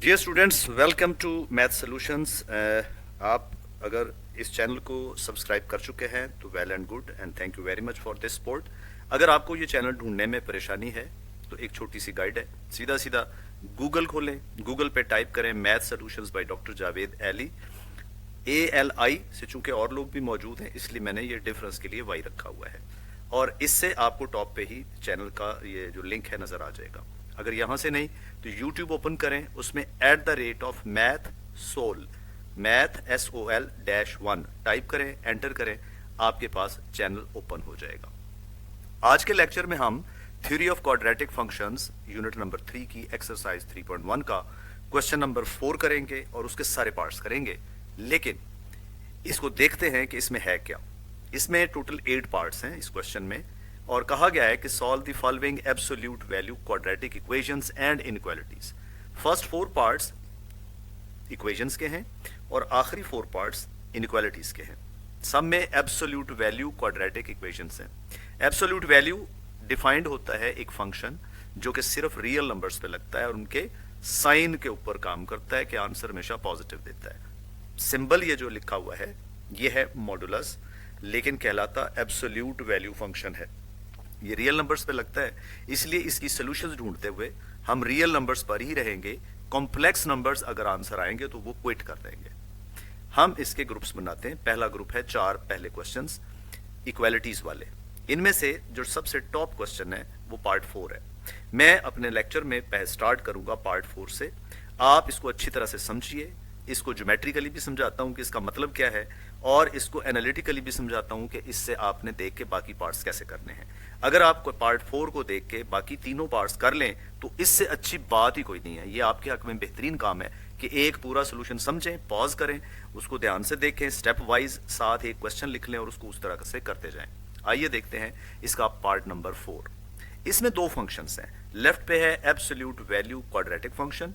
Dear students, welcome to math solutions. आप अगर इस चैनल को सब्सक्राइब कर चुके हैं तो well and good and thank you very much for this support. अगर आपको ये चैनल ढूंढने में परेशानी है तो एक छोटी सी गाइड है, सीधा सीधा गूगल खोलें, गूगल पे टाइप करें math solutions by doctor Javed Ali, ALI से। चूंकि और लोग भी मौजूद हैं इसलिए मैंने ये डिफरेंस के लिए वाई रखा हुआ है, और इससे आपको टॉप पे ही चैनल का ये जो लिंक है नजर आ जाएगा। अगर यहां से नहीं तो YouTube ओपन करें, उसमें @math sol, math SOL-1 type करें, एंटर करें, आपके पास चैनल ओपन हो जाएगा। आज के लेक्चर में हम theory of quadratic functions unit number 3 की एक्सरसाइज 3.1 का क्वेश्चन नंबर 4 करेंगे और उसके सारे पार्ट्स करेंगे। लेकिन इसको देखते हैं कि इसमें है क्या। इसमें टोटल 8 पार्ट्स हैं इस क्वेश्चन में, और कहा गया है कि solve the following absolute value quadratic equations and inequalities. First 4 parts equations के हैं और आखिरी 4 पार्ट्स इनइक्वालिटीज के हैं। सब में एब्सोल्यूट वैल्यू क्वाड्रेटिक इक्वेशंस हैं। एब्सोल्यूट वैल्यू डिफाइंड होता है एक फंक्शन जो कि सिर्फ रियल नंबर्स पे लगता है और उनके साइन के ऊपर काम करता है कि आंसर हमेशा पॉजिटिव देता है। सिंबल ये जो लिखा हुआ है ये है मॉडुलस, लेकिन कहलाता एब्सोल्यूट वैल्यू फंक्शन है। ये रियल नंबर्स पे लगता है, इसलिए इसकी सॉल्यूशंस ढूंढते हुए हम रियल नंबर्स पर ही रहेंगे। कॉम्प्लेक्स नंबर्स अगर आंसर आएंगे तो वो क्विट कर देंगे। हम इसके ग्रुप्स बनाते हैं। पहला ग्रुप है 4 पहले क्वेश्चंस इक्वालिटीज वाले। इनमें से जो सबसे टॉप क्वेश्चन है वो पार्ट 4 है। मैं अपने लेक्चर में स्टार्ट करूंगा पार्ट 4 से। आप इसको अच्छी तरह से समझिए, इसको ज्योमेट्रिकली भी समझाता हूं कि इसका मतलब क्या है, और इसको एनालिटिकली भी समझाता हूं कि इससे आपने देख के बाकी पार्ट्स कैसे करने हैं। अगर आप पार्ट 4 को देख के बाकी तीनों पार्ट्स कर लें तो इससे अच्छी बात ही कोई नहीं है। ये आपके हक में बेहतरीन काम है कि एक पूरा सोल्यूशन समझें, पॉज करें, उसको ध्यान से देखें, स्टेप वाइज साथ एक क्वेश्चन लिख लें और उसको उस तरह से करते जाएं। आइए देखते हैं इसका पार्ट नंबर 4। इसमें 2 फंक्शंस हैं। लेफ्ट पे है एब्सोल्यूट वैल्यू क्वाड्रेटिक फंक्शन।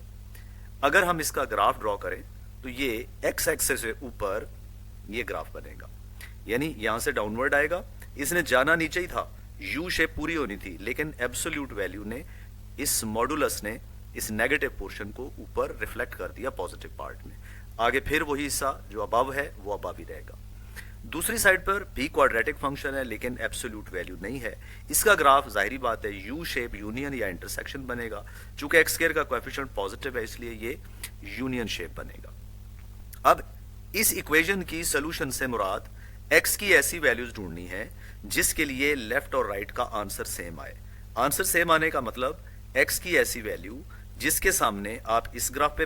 अगर हम इसका ग्राफ ड्रॉ करें तो ये एक्स एक्सिस से ऊपर ये ग्राफ बनेगा, यानी यहां से डाउनवर्ड आएगा। इसने जाना नीचे ही था, यू शेप पूरी होनी थी, लेकिन एब्सोल्यूट वैल्यू ने, इस मॉडुलस ने इस नेगेटिव पोर्शन को ऊपर रिफ्लेक्ट कर दिया पॉजिटिव पार्ट में। आगे फिर वही हिस्सा जो अबव है वो अबव ही रहेगा। दूसरी साइड पर भी क्वाड्रेटिक फंक्शन है लेकिन एब्सोल्यूट वैल्यू नहीं है। इसका ग्राफ जाहिर बात है यू शेप यूनियन या इंटरसेक्शन बनेगा। चूंकि एक्स स्क्वायर का कोएफिशिएंट पॉजिटिव है इसलिए ये यूनियन शेप बनेगा। अब इस इक्वेशन की सॉल्यूशन से मुराद x की ऐसी वैल्यूज ढूंढनी है जिसके लिए लेफ्ट और राइट का आंसर सेम आए। आंसर सेम आने का मतलब x की ऐसी वैल्यू जिसके सामने आप इस ग्राफ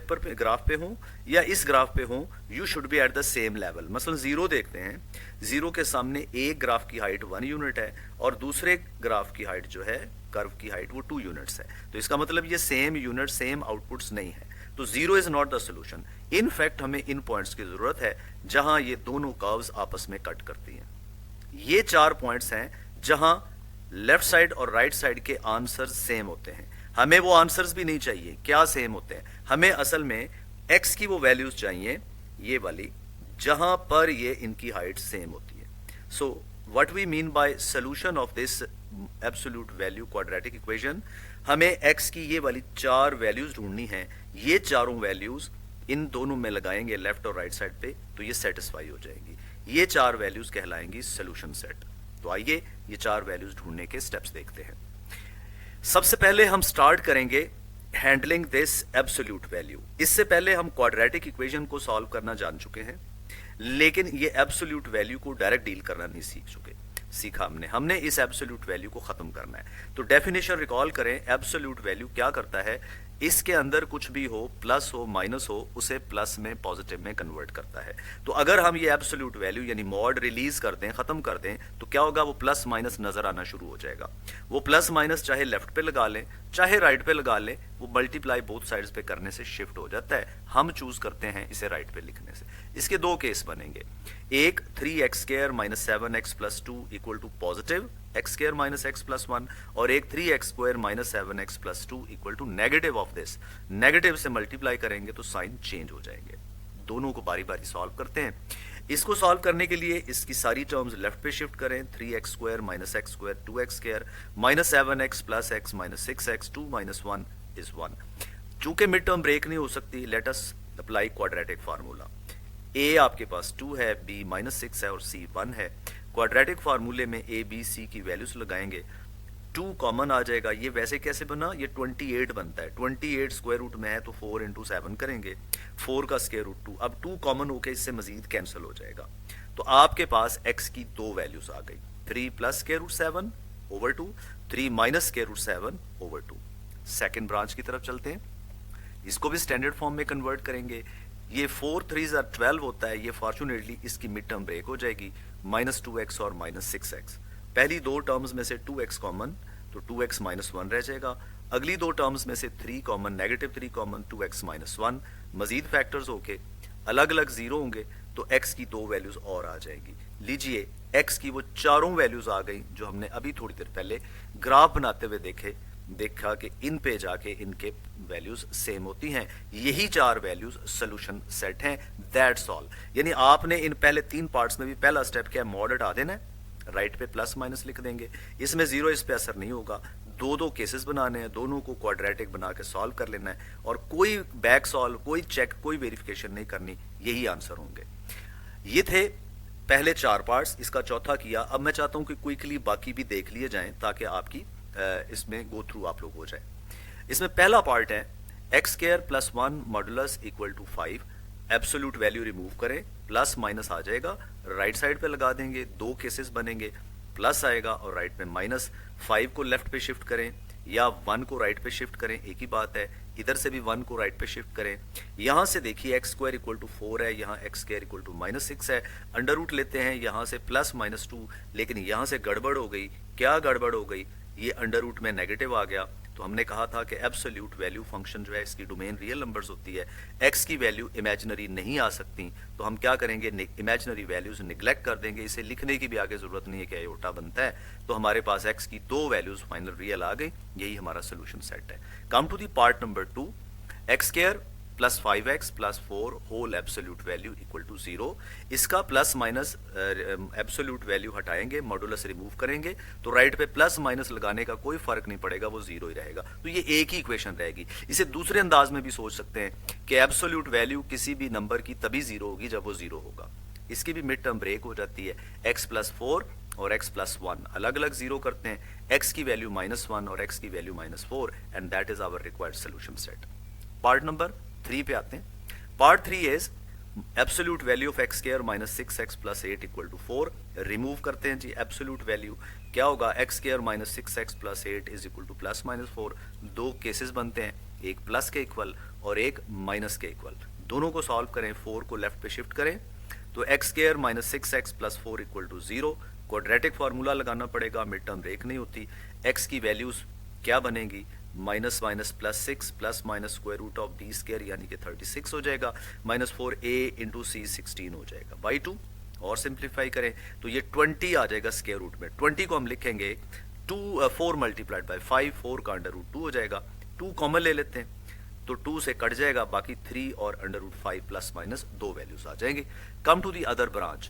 पे हो या इस ग्राफ पे हो, you should be at the same level. मसलन 0 देखते हैं, 0 के सामने एक ग्राफ की हाइट 1 यूनिट है और दूसरे ग्राफ की हाइट जो है, कर्व की हाइट, वो 2 यूनिट्स है। तो इसका मतलब ये सेम यूनिट सेम आउटपुट्स नहीं है, तो 0 is not the solution. In fact हमें इन पॉइंट्स की जरूरत है जहां ये दोनों कर्व्स आपस में कट करती हैं। ये 4 पॉइंट्स हैं जहां लेफ्ट साइड और राइट साइड के आंसर सेम होते हैं। हमें वो आंसर्स भी नहीं चाहिए, क्या सेम होते हैं, हमें असल में x की वो वैल्यूज चाहिए, ये वाली, जहां पर ये इनकी हाइट सेम होती है। So what we mean by solution of this absolute value quadratic equation, हमें x की ये वाली 4 वैल्यूज ढूंढनी है। ये चारों वैल्यूज इन दोनों में लगाएंगे लेफ्ट और राइट साइड पे तो ये सेटिस्फाई हो जाएंगी। ये 4 वैल्यूज कहलाएंगी सॉल्यूशन सेट। तो आइए ये 4 वैल्यूज ढूंढने के स्टेप्स देखते हैं। सबसे पहले हम स्टार्ट करेंगे हैंडलिंग दिस एब्सोल्यूट वैल्यू। इससे पहले हम क्वाड्रेटिक इक्वेशन को सॉल्व करना जान चुके हैं, लेकिन ये एब्सोल्यूट वैल्यू को डायरेक्ट डील करना नहीं सीखा हमने इस एब्सोल्यूट वैल्यू को खत्म करना है। तो डेफिनेशन रिकॉल करें, एब्सोल्यूट वैल्यू क्या करता है, इसके अंदर कुछ भी हो, प्लस हो माइनस हो, उसे प्लस में पॉजिटिव में कन्वर्ट करता है। तो अगर हम ये एब्सोल्यूट वैल्यू यानी मॉड रिलीज कर दें, खत्म कर दें, तो क्या होगा, वो प्लस माइनस नजर आना शुरू हो जाएगा। वो प्लस माइनस चाहे लेफ्ट पे लगा लें चाहे राइट पे लगा लें, वो मल्टीप्लाई बोथ साइड्स पे करने से शिफ्ट हो जाता है। हम चूज करते हैं इसे राइट पे लिखने से। इसके 2 केस बनेंगे, एक 3x² - 7x + 2 equal to positive x² - x + 1, और एक 3x² - 7x + 2 equal to negative of this. Negative से मल्टीप्लाई करेंगे तो साइन चेंज हो जाएंगे। दोनों को बारी बारी सॉल्व करते हैं। इसको सॉल्व करने के लिए इसकी सारी टर्म्स लेफ्ट पे शिफ्ट करें। 3x² - x² 2x² - 7x + x - 6x 2 - 1 is 1। चूंकि मिड टर्म ब्रेक नहीं हो सकती, let us apply quadratic formula. ए आपके पास 2 है, बी -6 है और सी 1 है। क्वाड्रेटिक फार्मूले में ए बी सी की वैल्यूज लगाएंगे, 2 कॉमन आ जाएगा। ये वैसे कैसे बना, ये 28 बनता है, 28 स्क्वायर रूट में है तो 4 इंटू 7 करेंगे, 4 का स्क्वायर रूट 2। अब 2 कॉमन होके इससे मजीद कैंसिल हो जाएगा, तो आपके पास x की दो वैल्यूज आ गई, 3 plus square root 7 over 2, 3 minus square root 7 over 2। Second branch की तरफ चलते हैं, इसको भी स्टैंडर्ड फॉर्म में कन्वर्ट करेंगे। ये 4 3 12 होता है, ये फॉर्चुनेटली इसकी मिड टर्म ब्रेक हो जाएगी, -2x और -6x। पहली दो टर्म्स में से 2x कॉमन, तो 2x -1 रह जाएगा। अगली दो टर्म्स में से 3 कॉमन, -3 कॉमन, 2x -1। मजीद फैक्टर्स होके अलग अलग जीरो होंगे तो x की दो वैल्यूज और आ जाएगी। लीजिए x की वो चारों वैल्यूज आ गई जो हमने अभी थोड़ी देर पहले ग्राफ बनाते हुए देखा कि इन पे जाके इनके वैल्यूज सेम होती हैं। यही चार वैल्यूज सोल्यूशन सेट हैं, दैट्स ऑल। यानी आपने इन पहले 3 पार्ट्स में भी पहला स्टेप क्या है, मॉड हटा देना है, राइट पे प्लस माइनस लिख देंगे, इसमें जीरो इस पे असर नहीं होगा। दो केसेस बनाने हैं, दोनों को क्वाड्रेटिक बना के सॉल्व कर लेना है और कोई बैक सॉल्व, कोई चेक, कोई वेरिफिकेशन नहीं करनी, यही आंसर होंगे। ये थे पहले 4 पार्ट्स, इसका चौथा किया। अब मैं चाहता हूं कि क्विकली बाकी भी देख लिए जाएं ताकि आपकी इसमें गो थ्रू आप लोग हो जाए। इसमें पहला पार्ट है x² + 1 modulus equal to 5। Absolute value remove करें, प्लस माइनस आ जाएगा, राइट साइड पे लगा देंगे, 2 केसेस बनेंगे, प्लस आएगा और राइट में माइनस। 5 को लेफ्ट पे शिफ्ट करें या 1 को राइट पे शिफ्ट करें, एक ही बात है। इधर से भी 1 को राइट पे शिफ्ट करें। यहां से देखिए x² = 4 है, यहाँ x² = -6 है। अंडर रूट लेते हैं, यहां से +-2, लेकिन यहां से गड़बड़ हो गई। क्या गड़बड़ हो गई, ये अंडर रूट में नेगेटिव आ गया। तो हमने कहा था कि एब्सोल्यूट वैल्यू फंक्शन जो है इसकी डोमेन रियल नंबर्स होती है, x की वैल्यू इमेजिनरी नहीं आ सकती। तो हम क्या करेंगे, इमेजिनरी वैल्यूज निगलेक्ट कर देंगे, इसे लिखने की भी आगे जरूरत नहीं है कि आयोटा बनता है। तो हमारे पास x की 2 वैल्यूज फाइनल रियल आ गई, यही हमारा सोल्यूशन सेट है। Come to the part number 2, x² + 5x + 4 whole absolute value equal to 0। इसका प्लस माइनस एब्सोल्यूट वैल्यू हटाएंगे, मॉडुलस रिमूव करेंगे, तो राइट पे प्लस माइनस लगाने का कोई फर्क नहीं पड़ेगा, वो 0 ही रहेगा। तो ये एक ही इक्वेशन रहेगी। इसे दूसरे अंदाज में भी सोच सकते हैं कि एब्सोल्यूट वैल्यू किसी भी नंबर की तभी 0 होगी जब वो 0 होगा। इसकी भी मिड टर्म ब्रेक हो जाती है। x + 4 और x + 1 अलग अलग 0 करते हैं, x की वैल्यू -1 और x की value -4, and that is our required solution set. Part number 3 पे आते हैं। Part 3 is absolute value of x² - 6x + 8 = 4। Remove करते हैं जी एब्सोल्यूट वैल्यू, क्या होगा, x² - 6x + 8 = +-4। 2 केसेस बनते हैं, एक प्लस के इक्वल और एक माइनस के इक्वल। दोनों को सॉल्व करें, 4 को लेफ्ट पे शिफ्ट करें, तो x² - 6x + 4 = 0। क्वाड्रेटिक फार्मूला लगाना पड़ेगा, मिड टर्म ब्रेक नहीं होती। x की वैल्यूज क्या बनेगी, -(+6) +- (b²) यानी कि 36 हो जाएगा, -4a × c 16 हो जाएगा, बाई 2। और सिंप्लीफाई करें तो ये 20 आ जाएगा स्क्वायर रूट में। 20 को हम लिखेंगे 4 × 5, 4 का अंडर रूट 2 हो जाएगा। 2 कॉमन ले लेते हैं तो 2 से कट जाएगा, बाकी 3 और अंडर रूट 5 ± 2 वैल्यूज आ जाएंगे। Come to the other branch,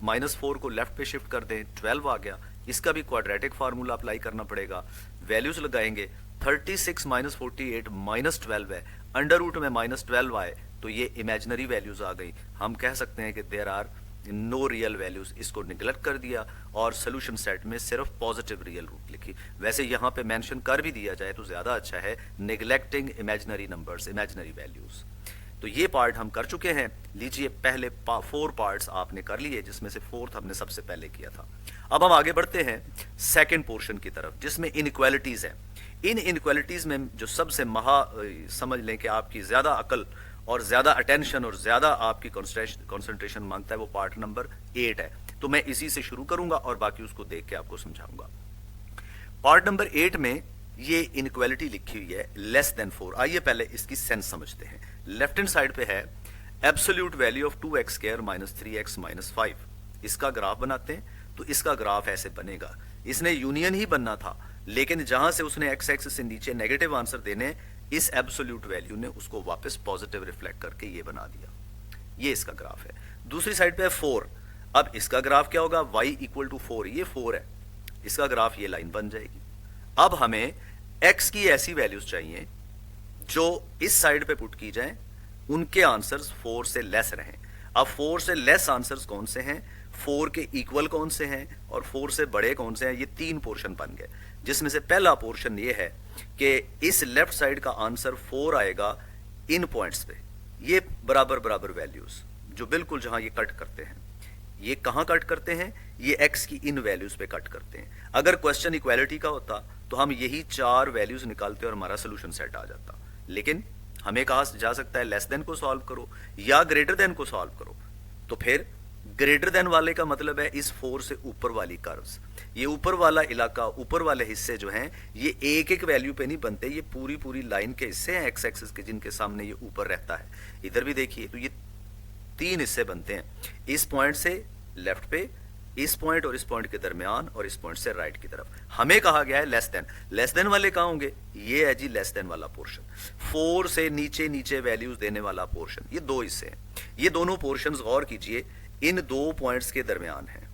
-4 को लेफ्ट पे शिफ्ट कर दें, 12 आ गया। इसका भी क्वाड्रेटिक फार्मूला अप्लाई करना पड़ेगा, वैल्यूज लगाएंगे। 36 - 48 -12 है, अंडर रूट में -12 आए तो ये इमेजिनरी वैल्यूज आ गई। हम कह सकते हैं कि there are no real values, इसको निगलेक्ट कर दिया और सोल्यूशन सेट में सिर्फ पॉजिटिव रियल रूट लिखी। वैसे यहाँ पे मेंशन कर भी दिया जाए तो ज्यादा अच्छा है, neglecting imaginary numbers, imaginary values. तो ये पार्ट हम कर चुके हैं। लीजिए पहले 4 पार्ट्स आपने कर लिए, जिसमें से 4th हमने सबसे पहले किया था। अब हम आगे बढ़ते हैं सेकंड पोर्शन की तरफ, जिसमें इनइक्वालिटीज है। इन इनइक्वालिटीज में जो सबसे समझ लें कि आपकी ज्यादा अकल और ज्यादा अटेंशन और ज्यादा आपकी कंसंट्रेशन मांगता है, वो पार्ट नंबर 8 है। तो मैं इसी से शुरू करूंगा और बाकी उसको देख के आपको समझाऊंगा। पार्ट नंबर 8 में ये इनइक्वालिटी लिखी हुई है <4। आइए पहले इसकी सेंस समझते हैं। लेफ्ट हैंड साइड पे है absolute value of 2x² - 3x - 5। इसका ग्राफ बनाते हैं तो इसका ग्राफ ऐसे बनेगा। इसने यूनियन ही बनना था, लेकिन जहां से उसने x एक्सिस से नीचे नेगेटिव आंसर देने, इस एब्सोल्यूट वैल्यू ने उसको वापस पॉजिटिव रिफ्लेक्ट करके ये बना दिया। ये इसका ग्राफ है। दूसरी साइड पे है 4। अब इसका ग्राफ क्या होगा, y = 4, ये 4 है, इसका ग्राफ ये लाइन बन जाएगी। अब हमें x की ऐसी वैल्यूज चाहिए जो इस साइड पे पुट की जाए उनके आंसर्स 4 से लेस रहें। अब 4 से लेस आंसर्स कौन से हैं, 4 के इक्वल कौन से हैं और 4 से बड़े कौन से हैं, ये 3 पोर्शन बन गए, जिसमें से पहला पोर्शन ये है कि इस लेफ्ट साइड का आंसर 4 आएगा इन पॉइंट्स पे, ये बराबर बराबर वैल्यूज जो बिल्कुल जहां ये कट करते हैं, ये कहां कट करते हैं, ये x की इन वैल्यूज पे कट करते हैं। अगर क्वेश्चन इक्वालिटी का होता तो हम यही 4 वैल्यूज निकालते और हमारा सोल्यूशन सेट आ जाता, लेकिन हमें कहा जा सकता है लेस देन को सॉल्व करो या ग्रेटर देन को सॉल्व करो। तो फिर ग्रेटर देन वाले का मतलब है इस 4 से ऊपर वाली कर्व्स, ये ऊपर वाला इलाका, ऊपर वाले हिस्से जो हैं ये एक एक वैल्यू पे नहीं बनते, ये पूरी पूरी लाइन के हिस्से हैं एक्स एक्सिस के, जिनके सामने ये ऊपर रहता है। इधर भी देखिए तो ये 3 हिस्से बनते हैं, इस पॉइंट से लेफ्ट पे, इस पॉइंट और इस पॉइंट के दरमियान, और इस पॉइंट से राइट की तरफ। हमें कहा गया है लेस देन, लेस देन वाले कहां होंगे, ये है जी लेस देन वाला पोर्शन, 4 से नीचे नीचे वैल्यूज देने वाला पोर्शन। ये 2 हिस्से हैं, ये दोनों पोर्शंस गौर कीजिए इन 2 पॉइंट्स के दरमियान है,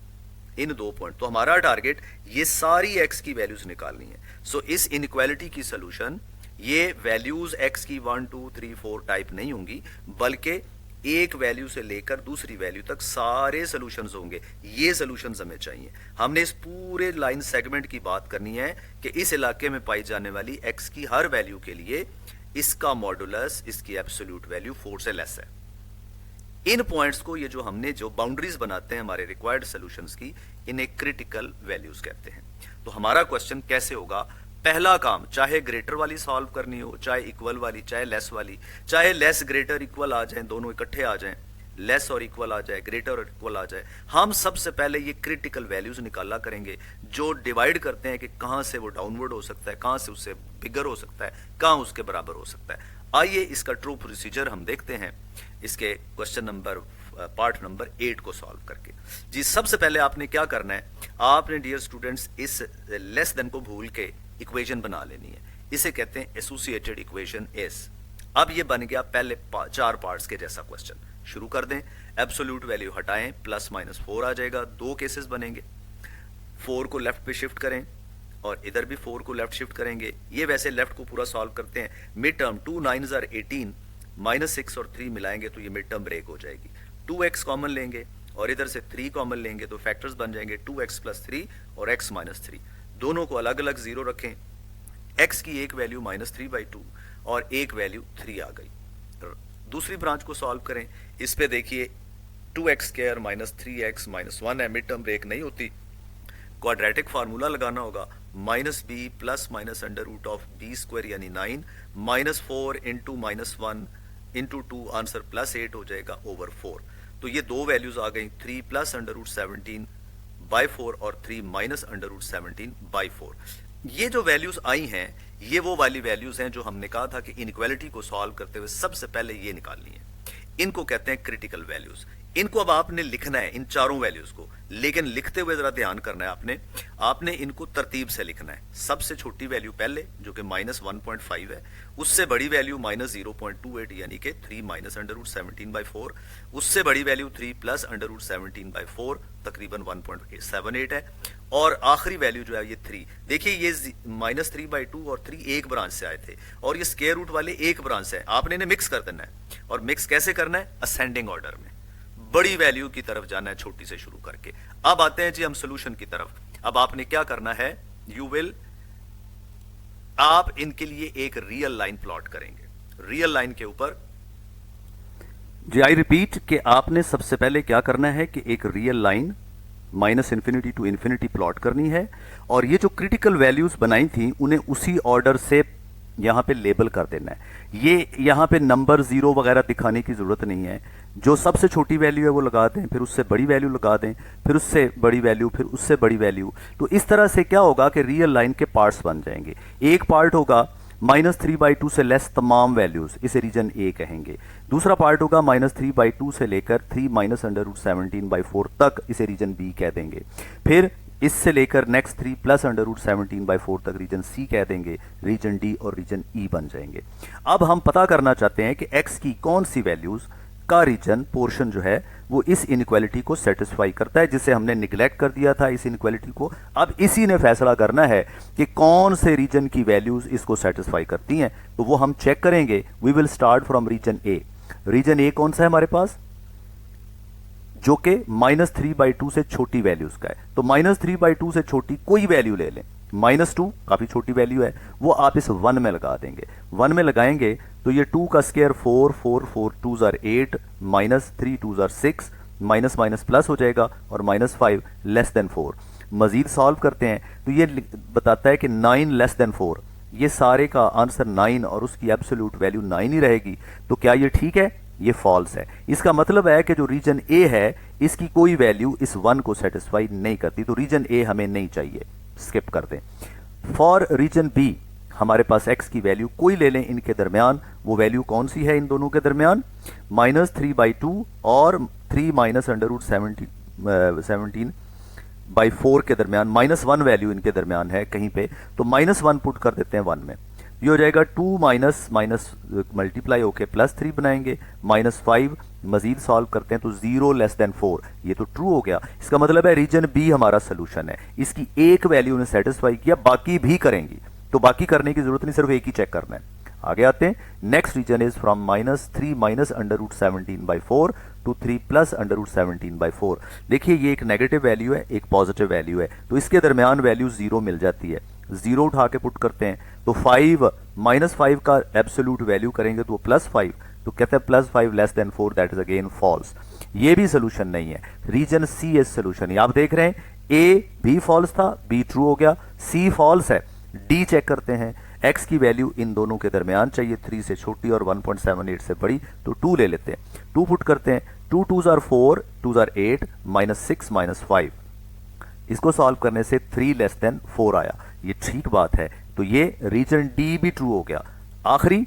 इन 2 पॉइंट। तो हमारा टारगेट ये सारी एक्स की वैल्यूज निकालनी है। सो इस इनइक्वालिटी की सोल्यूशन ये वैल्यूज एक्स की 1 2 3 4 टाइप नहीं होंगी, बल्कि एक वैल्यू से लेकर दूसरी वैल्यू तक सारे सॉल्यूशंस होंगे। ये सॉल्यूशंस हमें चाहिए। हमने इस पूरे लाइन सेगमेंट की बात करनी है कि इस इलाके में पाई जाने वाली एक्स की हर वैल्यू के लिए इसका मॉडुलस, इसकी एब्सोल्यूट वैल्यू 4 से लेस है। इन पॉइंट्स को, ये जो हमने जो बाउंड्रीज बनाते हैं हमारे रिक्वायर्ड सॉल्यूशंस की, इन्हें क्रिटिकल वैल्यूज कहते हैं। तो हमारा क्वेश्चन कैसे होगा, पहला काम चाहे ग्रेटर वाली सॉल्व करनी हो, चाहे इक्वल वाली, चाहे लेस वाली, चाहे लेस ग्रेटर इक्वल आ जाए, दोनों इकट्ठे आ जाएं, लेस और इक्वल आ जाए, ग्रेटर और इक्वल आ जाए, हम सबसे पहले ये क्रिटिकल वैल्यूज निकाला करेंगे जो डिवाइड करते हैं कि कहां से वो डाउनवर्ड हो सकता है, कहां से उससे बिगर हो सकता है, कहां उसके बराबर हो सकता है। आइए इसका ट्रू प्रोसीजर हम देखते हैं इसके क्वेश्चन नंबर पार्ट नंबर 8 को सॉल्व करके। जी सबसे पहले आपने क्या करना है, आपने डियर स्टूडेंट्स इस लेस देन को भूल के इक्वेशन बना लेनी है, इसे कहते हैं एसोसिएटेड इक्वेशन एस। अब ये बन गया पहले 4 पार्ट्स के जैसा क्वेश्चन। शुरू कर दें, एब्सोल्यूट वैल्यू हटाएं, प्लस माइनस 4 आ जाएगा, 2 केसेस बनेंगे, 4 को लेफ्ट पे शिफ्ट करें और इधर भी 4 को लेफ्ट शिफ्ट करेंगे। ये वैसे लेफ्ट को पूरा सॉल्व करते हैं, मिड टर्म 2 9s are 18, -6 और 3 मिलाएंगे तो ये मिड टर्म ब्रेक हो जाएगी। 2x कॉमन लेंगे और इधर से 3 कॉमन लेंगे तो फैक्टर्स बन जाएंगे 2x + 3 और x - 3। दोनों को अलग अलग 0 रखें, x की एक वैल्यू -3/2 और एक वैल्यू 3 आ गई। दूसरी ब्रांच को सॉल्व करें, इस पे देखिए 2x² -3x -1 है, मिड टर्म ब्रेक नहीं होती, क्वाड्रेटिक फार्मूला लगाना होगा, -b + (√b² यानी 9 -4 × -1 × 2 आंसर +8 हो जाएगा ओवर 4। तो ये 2 वैल्यूज आ गई, 3 + (√17/4 और 3 - (√17/4। ये जो वैल्यूज आई हैं ये वो वाली वैल्यूज हैं जो हमने कहा था कि इनइक्वालिटी को सॉल्व करते हुए सबसे पहले ये निकालनी है। इनको कहते हैं क्रिटिकल वैल्यूज। इनको अब आपने लिखना है इन चारों वैल्यूज को, लेकिन लिखते हुए जरा ध्यान करना है आपने इनको तरतीब से लिखना है। सबसे छोटी वैल्यू पहले जो कि -1.5 है, उससे बड़ी वैल्यू -0.28 यानी कि 3 - (√17/4), उससे बड़ी वैल्यू 3 + (√17/4 तकरीबन 1.78 है, और आखिरी वैल्यू जो है ये 3। देखिए ये -3/2 और 3 एक ब्रांच से आए थे और ये स्क्वायर रूट वाले एक ब्रांच से, आपने इन्हें मिक्स कर देना है। और मिक्स कैसे करना है, असेंडिंग ऑर्डर में, बड़ी वैल्यू की तरफ जाना है छोटी से शुरू करके। अब आते हैं जी हम सोल्यूशन की तरफ। अब आपने क्या करना है, आप इनके लिए एक रियल लाइन प्लॉट करेंगे। रियल लाइन के ऊपर जी आई रिपीट कि आपने सबसे पहले क्या करना है कि एक रियल लाइन -∞ to ∞ प्लॉट करनी है, और ये जो क्रिटिकल वैल्यूज बनाई थी उन्हें उसी ऑर्डर से यहां पे लेबल कर देना है। ये यहां पे नंबर 0 वगैरह दिखाने की जरूरत नहीं है, जो सबसे छोटी वैल्यू है वो लगा दें, फिर उससे बड़ी वैल्यू लगा दें, फिर उससे बड़ी वैल्यू, फिर उससे बड़ी वैल्यू। तो इस तरह से क्या होगा कि रियल लाइन के पार्ट्स बन जाएंगे। एक पार्ट होगा -3/2 से लेस तमाम वैल्यूज, इसे रीजन ए कहेंगे। दूसरा पार्ट होगा -3/2 से लेकर 3 - (√17/4 तक, इसे रीजन बी कह देंगे। फिर इससे लेकर नेक्स्ट 3 + (√17/4 तक रीजन सी कह देंगे, रीजन डी और रीजन ई बन जाएंगे। अब हम पता करना चाहते हैं कि एक्स की कौन सी वैल्यूज का रीजन पोर्शन जो है वो इस इनइक्वालिटी को सेटिस्फाई करता है, जिसे हमने निगलेक्ट कर दिया था इस इनइक्वालिटी को। अब इसी ने फैसला करना है कि कौन से रीजन की वैल्यूज इसको सेटिस्फाई करती हैं, तो वो हम चेक करेंगे। We will start from region A. Region A कौन सा है हमारे पास, जो कि -3/2 से छोटी वैल्यूज का है। तो -3/2 से छोटी कोई वैल्यू ले लें, -2 काफी छोटी वैल्यू है, वो आप इस 1 में लगा देंगे। 1 में लगाएंगे तो ये 2 का square 4, 4 4 2 are 8, -3 2 are 6, minus minus plus हो जाएगा और -5 लेस देन 4। मजीद सॉल्व करते हैं तो ये बताता है कि 9 लेस देन 4, ये सारे का आंसर 9 और उसकी एब्सोल्यूट वैल्यू 9 ही रहेगी। तो क्या ये ठीक है? ये फॉल्स है। इसका मतलब है कि जो रीजन ए है इसकी कोई वैल्यू इस 1 को सेटिस्फाई नहीं करती, तो रीजन ए हमें नहीं चाहिए, स्किप कर दें। फॉर रीजन बी हमारे पास x की वैल्यू कोई ले लें इनके दरमियान, वो वैल्यू कौन सी है इन दोनों के दरमियान, -3/2 और 3 -17/4 के दरमियान, -1 वैल्यू इनके दरमियान है कहीं पे, तो -1 पुट कर देते हैं 1 में। ये हो जाएगा 2 माइनस माइनस मल्टीप्लाई होके +3 बनाएंगे, -5 मजीद सॉल्व करते हैं तो 0 लेस देन 4, ये तो ट्रू हो गया। इसका मतलब है रीजन बी हमारा सोल्यूशन है। इसकी एक वैल्यू ने सेटिस्फाई किया, बाकी भी करेंगी, तो बाकी करने की जरूरत नहीं, सिर्फ एक ही चेक करना है। आगे आते हैं। Next region is from -3 √17/4 to 3 +√17/4। देखिए ये एक नेगेटिव वैल्यू है, एक पॉजिटिव वैल्यू है, तो इसके दरमियान वैल्यू 0 मिल जाती है। 0 उठा के पुट करते हैं तो 5 -5 का एब्सोल्यूट वैल्यू करेंगे तो +5, तो कहते हैं +5 less than 4, that is again false. ये भी सोल्यूशन नहीं है। Region C is solution. आप देख रहे हैं ए भी फॉल्स था, बी ट्रू हो गया, सी फॉल्स है। डी चेक करते हैं। एक्स की वैल्यू इन दोनों के दरमियान चाहिए, 3 से छोटी और 1.78 से बड़ी, तो 2 ले लेते हैं। 2 पुट करते हैं, 2 2 आर 4, 2 आर 8, -6 -5। इसको सॉल्व करने से 3 लेस देन 4 आया, ये ठीक बात है। तो ये रीजन डी भी ट्रू हो गया। आखिरी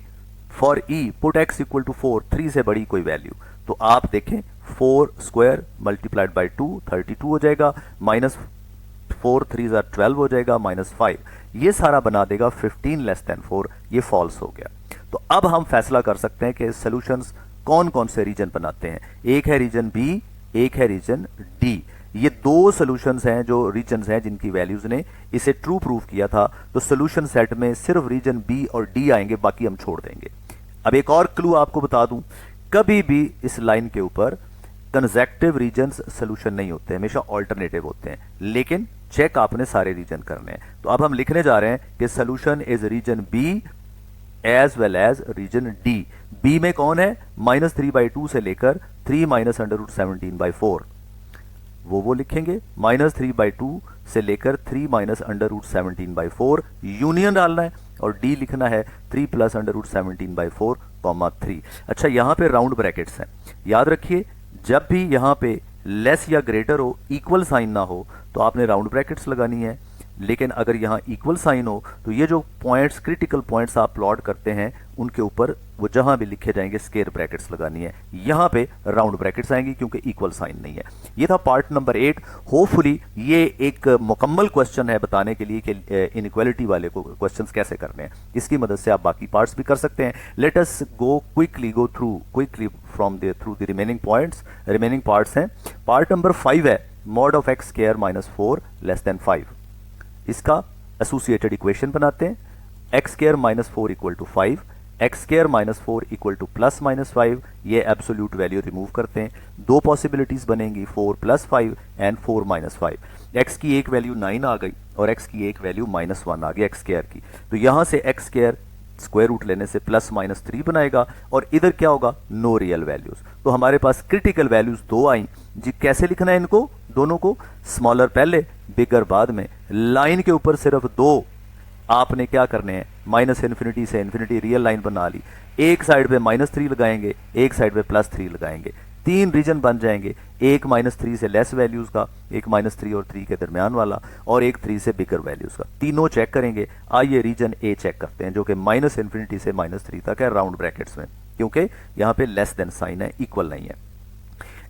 for E put x equal to 4, 3 से बड़ी कोई वैल्यू, तो आप देखें 4 स्क्वायर मल्टीप्लाइड बाई 2 32 हो जाएगा, -4 3 आर 12 हो जाएगा, -5 ये सारा बना देगा 15 लेस देन 4, ये फॉल्स हो गया। तो अब हम फैसला कर सकते हैं कि सॉल्यूशंस कौन कौन से रीजन बनाते हैं। एक है रीजन बी, एक है रीजन डी। ये दो सॉल्यूशंस हैं जो रीजन्स हैं जिनकी वैल्यूज ने इसे ट्रू प्रूव किया था। तो सॉल्यूशन सेट में सिर्फ रीजन बी और डी आएंगे, बाकी हम छोड़ देंगे। अब एक और क्लू आपको बता दूं, कभी भी इस लाइन के ऊपर कंसेक्टिव रीजन्स सॉल्यूशन नहीं होते, हमेशा ऑल्टरनेटिव होते हैं, लेकिन चेक आपने सारे रीजन करने हैं। तो अब हम लिखने जा रहे हैं कि solution is region B as well as region D. B में कौन है, -3/2 से लेकर 3 -√17/4, वो लिखेंगे। -3/2 से लेकर 3 -√17/4 यूनियन डालना है, और डी लिखना है 3 +√17/4, 3। अच्छा, यहां पे राउंड ब्रैकेट्स हैं, याद रखिए जब भी यहां पे लेस या ग्रेटर हो, इक्वल साइन ना हो, तो आपने राउंड ब्रैकेट्स लगानी है। लेकिन अगर यहाँ इक्वल साइन हो तो ये जो पॉइंट्स, क्रिटिकल पॉइंट्स आप प्लॉट करते हैं, उनके ऊपर वो जहां भी लिखे जाएंगे स्क्वायर ब्रैकेट्स लगानी है। यहाँ पे राउंड ब्रैकेट्स आएंगी क्योंकि इक्वल साइन नहीं है। ये था पार्ट नंबर 8। होपफुली ये एक मुकम्मल क्वेश्चन है बताने के लिए कि इनइक्वालिटी वाले को क्वेश्चंस कैसे करने हैं। इसकी मदद से आप बाकी पार्ट्स भी कर सकते हैं। Let us go quickly from through the remaining points. Remaining parts हैं। पार्ट नंबर 5 है mod of x square -4 less than 5। इसका एसोसिएटेड इक्वेशन बनाते हैं। x square -4 equal to 5, x square -4 equal to +-5। ये एब्सोल्यूट वैल्यू रिमूव करते हैं। दो possibilities बनेंगी, 4 + 5 एंड 4 - 5। x की एक वैल्यू 9 आ गई और x की एक वैल्यू -1 आ गई x स्क्वायर की। तो यहां से x स्क्वायर स्क्वायर रूट लेने से +-3 बनाएगा, और इधर क्या होगा, नो रियल वैल्यूज। तो हमारे पास क्रिटिकल वैल्यूज 2 आई जी। कैसे लिखना है इनको दोनों को, स्मॉलर पहले बिगर बाद में। लाइन के ऊपर सिर्फ 2 आपने क्या करने हैं, -∞ से इन्फिनिटी रियल लाइन बना ली। एक साइड पे -3 लगाएंगे, एक साइड पे +3 लगाएंगे, 3 रीजन बन जाएंगे। एक -3 से लेस वैल्यूज का, एक -3 और 3 के दरमियान वाला, और एक 3 से बिगर वैल्यूज का। तीनों चेक करेंगे। आइए रीजन ए चेक करते हैं, जो कि -∞ से -3 तक है राउंड ब्रैकेट्स में, क्योंकि यहाँ पे लेस देन साइन है, इक्वल नहीं है।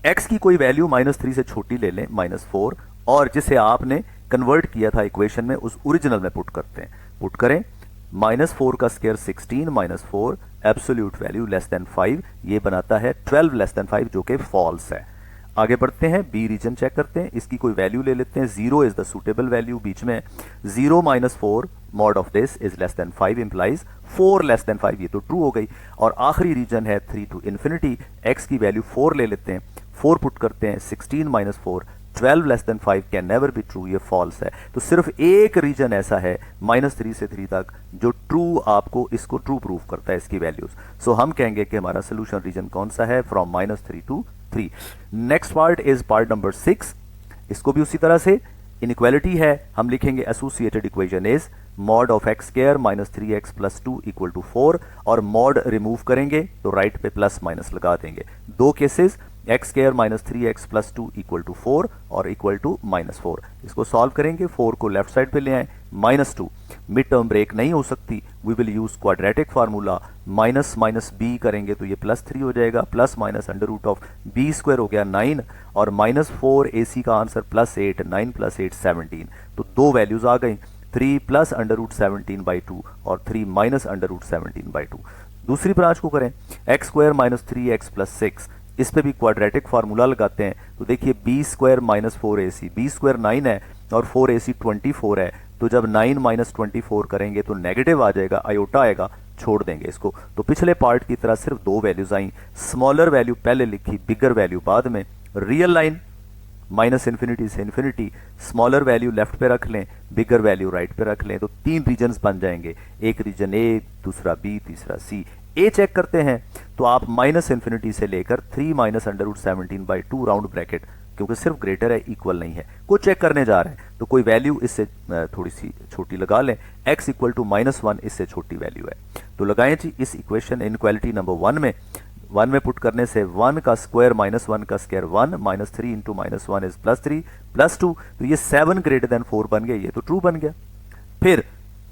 x की कोई वैल्यू -3 से छोटी ले लें, -4, और जिसे आपने कन्वर्ट किया था इक्वेशन में, उस ओरिजिनल में पुट करते हैं। पुट करें -4 का square 16 -4 absolute value less than 5, ये बनाता है 12 लेस देन 5 जो कि फॉल्स है। आगे बढ़ते हैं, बी रीजन चेक करते हैं, इसकी कोई वैल्यू ले लेते हैं। 0 इज द सुटेबल वैल्यू, बीच में 0 -4 mod of this is less than 5 implies 4 less than 5, ये तो ट्रू हो गई। और आखिरी रीजन है 3 टू इन्फिनिटी, एक्स की वैल्यू 4 ले लेते हैं, 4 पुट करते हैं, 16 -4 12 less than 5 can never be true, ये फॉल्स है। तो सिर्फ एक रीजन ऐसा है -3 से 3 तक जो ट्रू, आपको इसको ट्रू प्रूफ करता है इसकी वैल्यूज। सो हम कहेंगे कि हमारा सोल्यूशन रीजन कौन सा है, from -3 to 3। Next part is part number 6, इसको भी उसी तरह से इनइक्वालिटी है, हम लिखेंगे associated equation is mod of x square -3x + 2 = 4, और मॉड रिमूव करेंगे तो राइट पे प्लस माइनस लगा देंगे। दो केसेस, एक्स स्क्वायर -3x + 2 = 4 और इक्वल टू -4। इसको सॉल्व करेंगे, 4 को लेफ्ट साइड पे ले आए, -2 मिड टर्म ब्रेक नहीं हो सकती, we will use quadratic formula, minus minus B करेंगे तो ये +3 हो जाएगा, प्लस माइनस √b² हो गया 9, और -4 AC का आंसर +8, 9 + 8 17। तो दो वैल्यूज आ गई, 3 + √17/2 और 3 - √17/2। दूसरी ब्रांच को करें, x² -3x + 6, इस पे भी क्वाड्रेटिक फार्मूला लगाते हैं, तो देखिए b² -4ac, b² 9 है और 4ac 24 है, तो जब 9 - 24 करेंगे तो नेगेटिव आ जाएगा, आयोटा आएगा, छोड़ देंगे इसको। तो पिछले पार्ट की तरह सिर्फ दो वैल्यूज आई, स्मॉलर वैल्यू पहले लिखी, बिगर वैल्यू बाद में। रियल लाइन -∞ से इन्फिनिटी, स्मॉलर वैल्यू लेफ्ट पे रख लें, बिगर वैल्यू राइट पे रख लें, तो 3 रीजन्स बन जाएंगे, एक रीजन ए, दूसरा बी, तीसरा सी। ए चेक करते हैं तो आप -∞ से लेकर 3 - √17/2 राउंड ब्रैकेट, क्योंकि सिर्फ ग्रेटर है, इक्वल नहीं है, को चेक करने जा रहे हैं, तो कोई वैल्यू इससे थोड़ी सी छोटी लगा लें, x = -1 इससे छोटी वैल्यू है, तो लगाएं जी इस इक्वेशन इनइक्वालिटी नंबर 1 में पुट करने से 1 का स्क्वायर -1 का स्क्वायर 1, -3 × -1 इज +3 +2, तो ये 7 > 4 बन गया, ये तो ट्रू बन गया। फिर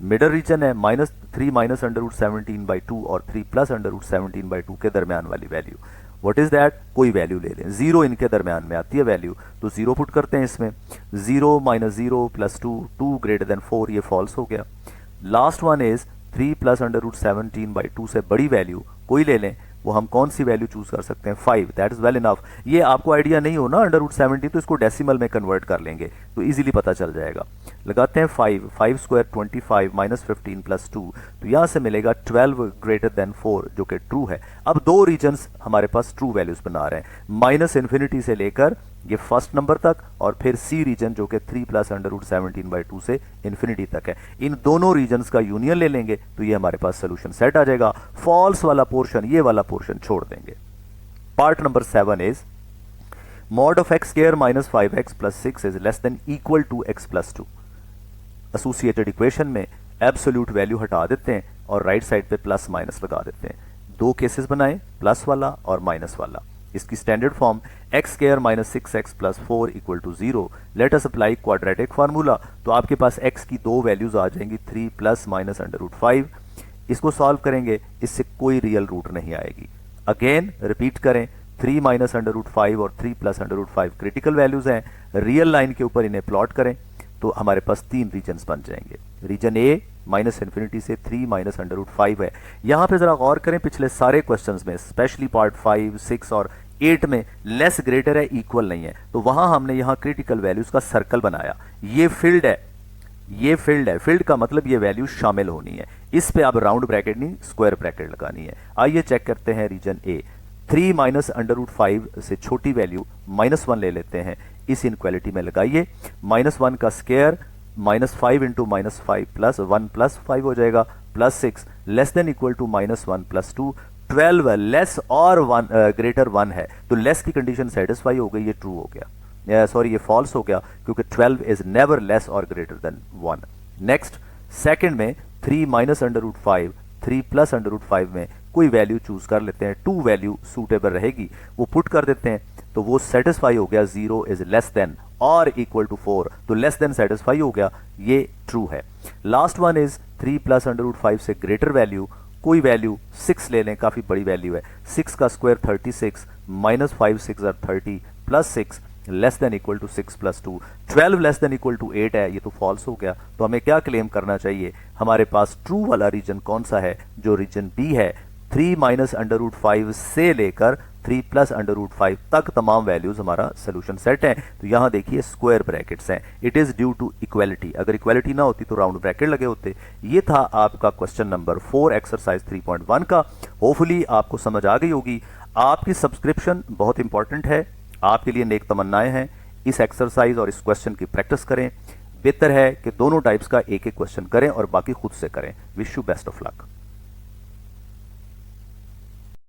मिडल रीजन है -3 - √17/2 और 3 + √17/2 के दरमियान वाली वैल्यू, व्हाट इज दैट, कोई वैल्यू ले लें, 0 इनके दरमियान में आती है वैल्यू, तो 0 पुट करते हैं इसमें, 0 - 0 + 2 2 > 4, ये फॉल्स हो गया। लास्ट वन इज 3 + √17/2 से बड़ी वैल्यू कोई ले लें, वो हम कौन सी वैल्यू चूज कर सकते हैं, 5, दैट इज वेल इनफ। ये आपको आइडिया नहीं हो ना √17, तो इसको डेसिमल में कन्वर्ट कर लेंगे तो इजीली पता चल जाएगा। लगाते हैं 5 स्क्वायर 25 -15 + 2, तो यहां से मिलेगा 12 > 4 जो कि ट्रू है। अब दो रीजन्स हमारे पास ट्रू वैल्यूज बना रहे हैं, -∞ से लेकर ये फर्स्ट नंबर तक, और फिर सी रीजन जो कि 3 + √17/2 से इन्फिनिटी तक है। इन दोनों रीजन्स का यूनियन ले लेंगे तो ये हमारे पास सोल्यूशन सेट आ जाएगा। फॉल्स वाला पोर्शन, ये वाला पोर्शन छोड़ देंगे। Part number 7 is mod of x² -5x + 6 is less than equal to x + 2। Associated equation में एब्सोल्यूट वैल्यू हटा देते हैं और राइट साइड पे प्लस माइनस लगा देते हैं। दो केसेस बनाए, प्लस वाला और माइनस वाला। इसकी standard form x² -6x + 4 = 0। Late us apply quadratic formula, तो आपके पास x की दो वैल्यूज आ जाएंगी, 3 + -√5। इसको सॉल्व करेंगे, इससे कोई रियल रूट नहीं आएगी। अगेन रिपीट करें, 3 - √5 और 3 + √5 क्रिटिकल वैल्यूज हैं, रियल लाइन के ऊपर इन्हें प्लॉट करें तो हमारे पास 3 रीजन्स बन जाएंगे। रीजन ए -∞ से 3 - √5 है। यहां पे जरा गौर करें, पिछले सारे क्वेश्चंस में स्पेशली पार्ट 5, 6 और 8 में लेस ग्रेटर है, इक्वल नहीं है, तो वहां हमने यहां क्रिटिकल वैल्यूज का सर्कल बनाया। ये फील्ड है, ये फील्ड है, फील्ड का मतलब ये वैल्यू शामिल होनी है। इस पे अब राउंड ब्रैकेट नहीं, स्क्वायर ब्रैकेट लगानी है। आइए चेक करते हैं रीजन ए। 3 - √5 से छोटी वैल्यू -1 ले लेते हैं, इस इनक्वालिटी में लगाइए। -1 का स्क्वायर -5 × -5 + 1 + 5 हो जाएगा, +6 less than equal to -1 + 2। 12 less और ग्रेटर 1 है, तो लेस की कंडीशन सेटिस्फाई हो गई, ये ट्रू हो गया, सॉरी ये फॉल्स हो गया, क्योंकि 12 इज नेवर लेस और ग्रेटर देन 1। नेक्स्ट सेकंड में 3 - √5 3 + √5 में कोई वैल्यू चूज कर लेते हैं, 2 वैल्यू सूटेबल रहेगी, वो पुट कर देते हैं, तो वो सेटिस्फाई हो गया, 0 इज लेस देन और इक्वल टू 4, तो लेस देन सेटिस्फाई हो गया, ये ट्रू है। लास्ट वन इज 3 + √5 से ग्रेटर वैल्यू, कोई वैल्यू 6 ले लें, काफी बड़ी वैल्यू है, 6 का square 36 -5 × 6 = 30 +6 less than equal to 6 plus 2, 12 less than equal to 8 है, ये तो फॉल्स हो गया। तो हमें क्या क्लेम करना चाहिए, हमारे पास ट्रू वाला रीजन कौन सा है, जो रीजन बी है, 3 माइनस अंडर रूट 5 से लेकर 3 प्लस अंडर रूट 5 तक तमाम वैल्यूज हमारा सोल्यूशन सेट है। तो यहां देखिए स्क्वायर ब्रैकेट्स हैं, it is due to equality. अगर इक्वालिटी ना होती तो राउंड ब्रैकेट लगे होते। ये था आपका क्वेश्चन नंबर 4 एक्सरसाइज 3.1 का। होपफुली आपको समझ आ गई होगी। आपकी सब्सक्रिप्शन बहुत इंपॉर्टेंट है, आपके लिए नेक तमन्नाएं हैं। इस एक्सरसाइज और इस क्वेश्चन की प्रैक्टिस करें। बेहतर है कि दोनों टाइप्स का एक एक क्वेश्चन करें और बाकी खुद से करें। Wish you best of luck.